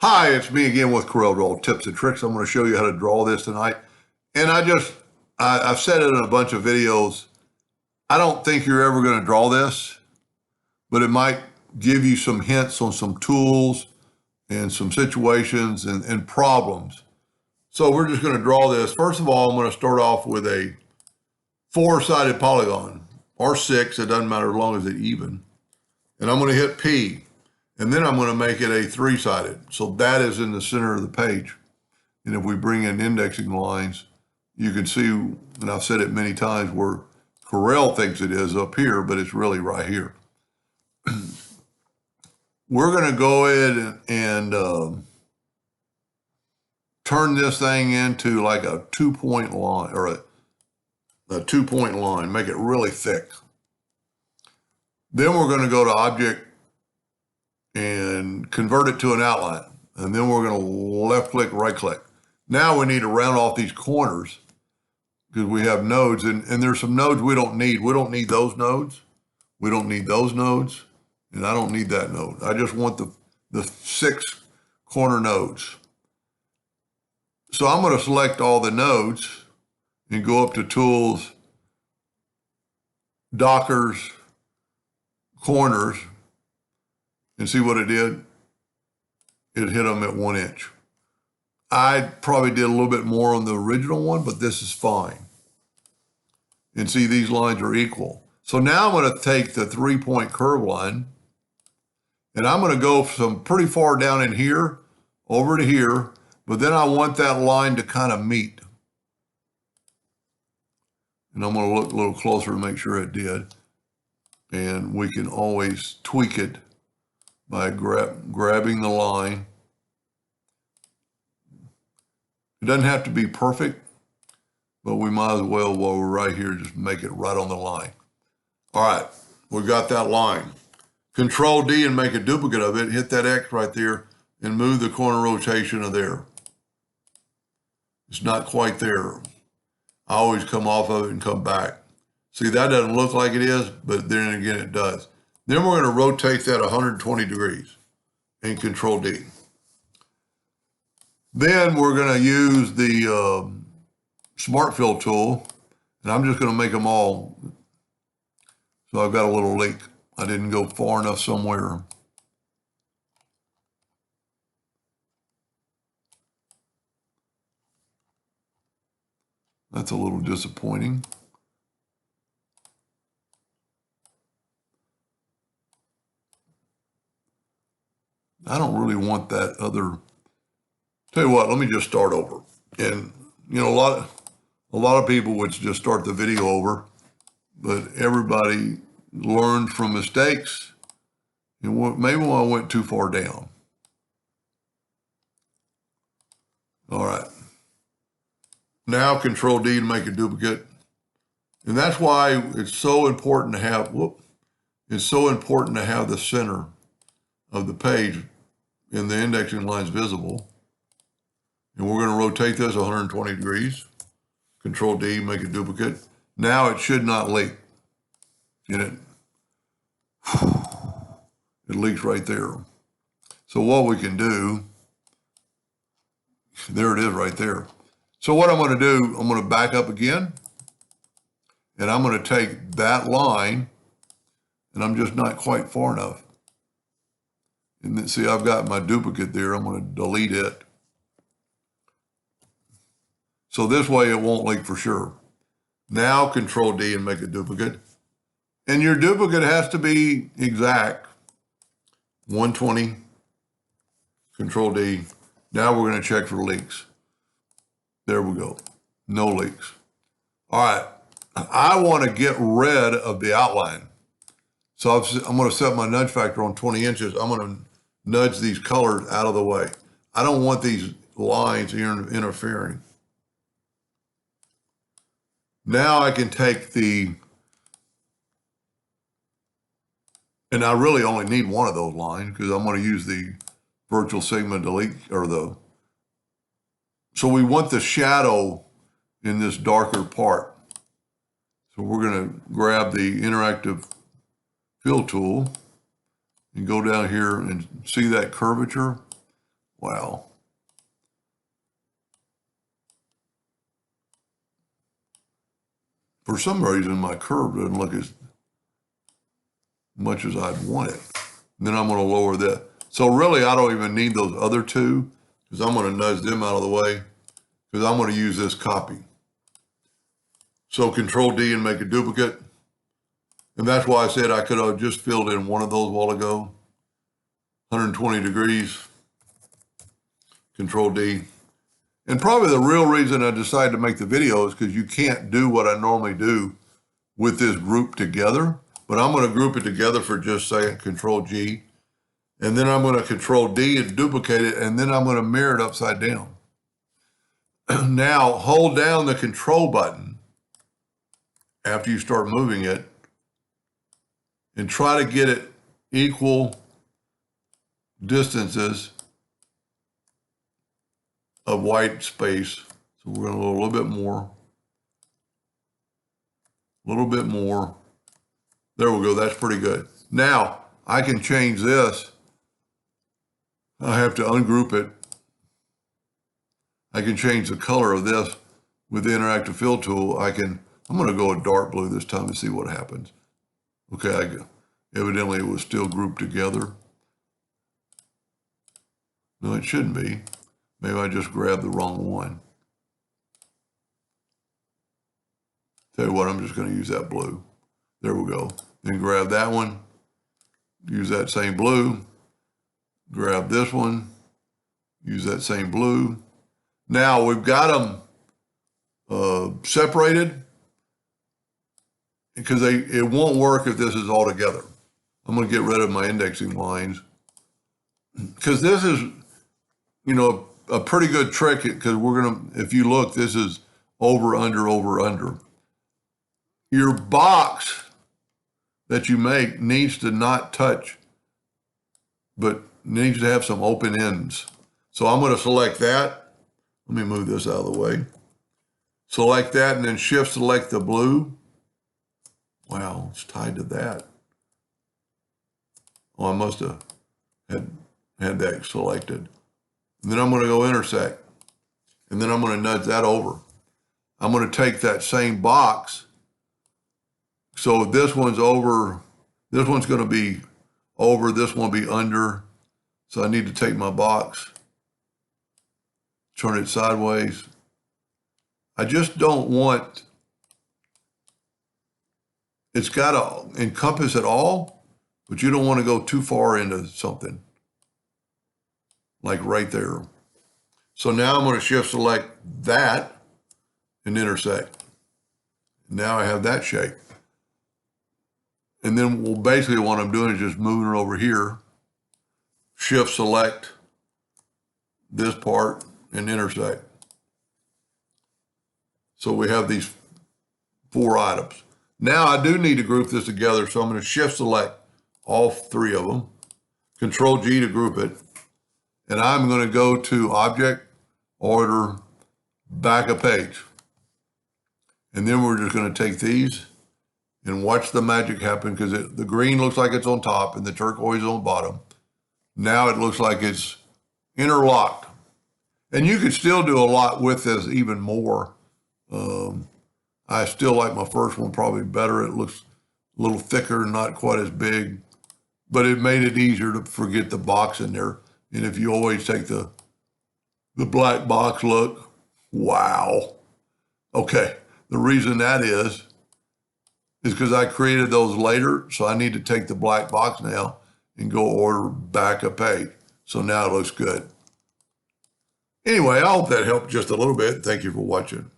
Hi, it's me again with CorelDraw tips and tricks. I'm going to show you how to draw this tonight. And I've said it in a bunch of videos. I don't think you're ever going to draw this, but it might give you some hints on some tools and some situations and problems. So we're just going to draw this. First of all, I'm going to start off with a four-sided polygon, or six, it doesn't matter as long as it's even. And I'm going to hit P. And then I'm going to make it a three-sided. So that is in the center of the page. And if we bring in indexing lines, you can see, and I've said it many times, where Corel thinks it is up here, but it's really right here. We're going to go ahead and turn this thing into like a two-point line, or a two-point line, make it really thick. Then we're going to go to Object and convert it to an outline. And then we're going to left click, right click. Now we need to round off these corners because we have nodes, and there's some nodes we don't need. We don't need those nodes. We don't need those nodes, and I don't need that node. I just want the 6 corner nodes. So I'm going to select all the nodes and go up to Tools, Dockers, Corners, and see what it did? It hit them at 1 inch. I probably did a little bit more on the original one, but this is fine. And see, these lines are equal. So now I'm going to take the 3-point curve line, and I'm going to go some pretty far down in here, over to here, but then I want that line to kind of meet. And I'm going to look a little closer to make sure it did. And we can always tweak it by grabbing the line. It doesn't have to be perfect, but we might as well, while we're right here, just make it right on the line. All right, we got that line. Control D and make a duplicate of it, hit that X right there, and move the corner rotation of there. It's not quite there. I always come off of it and come back. See, that doesn't look like it is, but then again, it does. Then we're going to rotate that 120 degrees and Control D. Then we're going to use the Smart Fill tool, and I'm just going to make them all. So I've got a little leak. I didn't go far enough somewhere. That's a little disappointing. I don't really want that other. Tell you what, let me just start over. And you know, a lot of people would just start the video over, but everybody learns from mistakes. And maybe I went too far down. All right. Now Control D to make a duplicate. And that's why it's so important to have, it's so important to have the center of the page and the indexing lines visible. And we're going to rotate this 120 degrees. Control D, make a duplicate. Now it should not leak. Get it? It leaks right there. So what we can do, there it is right there. So what I'm going to do, I'm going to back up again, and I'm going to take that line, and I'm just not quite far enough. And then see, I've got my duplicate there. I'm going to delete it. So this way it won't leak for sure. Now Control D and make a duplicate. And your duplicate has to be exact. 120, Control D. Now we're going to check for leaks. There we go. No leaks. All right. I want to get rid of the outline. So I'm going to set my nudge factor on 20 inches. I'm going to nudge these colors out of the way. I don't want these lines interfering. Now I can take and I really only need one of those lines because I'm going to use the virtual sigma delete, or so we want the shadow in this darker part. So we're going to grab the interactive fill tool and go down here and see that curvature. Wow. For some reason, my curve doesn't look as much as I'd want it. And then I'm going to lower that. So really, I don't even need those other two because I'm going to nudge them out of the way because I'm going to use this copy. So Control D and make a duplicate. And that's why I said I could have just filled in one of those a while ago. 120 degrees. Control D. And probably the real reason I decided to make the video is because you can't do what I normally do with this group together. But I'm going to group it together for just a second, Control G. And then I'm going to Control D and duplicate it, and then I'm going to mirror it upside down. Now, hold down the Control button after you start moving it and try to get it equal distances of white space. So we're going to go a little bit more. A little bit more. There we go. That's pretty good. Now, I can change this. I have to ungroup it. I can change the color of this with the interactive fill tool. I'm going to go a dark blue this time and see what happens. Okay, evidently it was still grouped together. No, it shouldn't be. Maybe I just grabbed the wrong one. Tell you what, I'm just going to use that blue. There we go. Then grab that one. Use that same blue. Grab this one. Use that same blue. Now we've got them separated because it won't work if this is all together. I'm going to get rid of my indexing lines because this is, you know, a pretty good trick because we're going to, if you look, this is over, under, over, under. Your box that you make needs to not touch, but needs to have some open ends. So I'm going to select that. Let me move this out of the way. Select that and then shift select the blue. Wow, it's tied to that. Oh, I must have had that selected. And then I'm going to go intersect. And then I'm going to nudge that over. I'm going to take that same box. So this one's over. This one's going to be over. This one will be under. So I need to take my box, turn it sideways. I just don't want, it's got to encompass it all, but you don't want to go too far into something. Like right there. So now I'm going to shift select that and intersect. Now I have that shape. And then basically what I'm doing is just moving it over here, shift select this part and intersect. So we have these 4 items. Now I do need to group this together. So I'm going to shift select all 3 of them, Control G to group it. And I'm going to go to Object, Order, Back a Page. And then we're just going to take these and watch the magic happen because the green looks like it's on top and the turquoise on bottom. Now it looks like it's interlocked. And you could still do a lot with this even more. I still like my first one probably better. It looks a little thicker, not quite as big, but it made it easier to forget the box in there. And if you always take the black box look, wow. Okay, the reason that is because I created those later, so I need to take the black box now and go order back a page. So now it looks good. Anyway, I hope that helped just a little bit. Thank you for watching.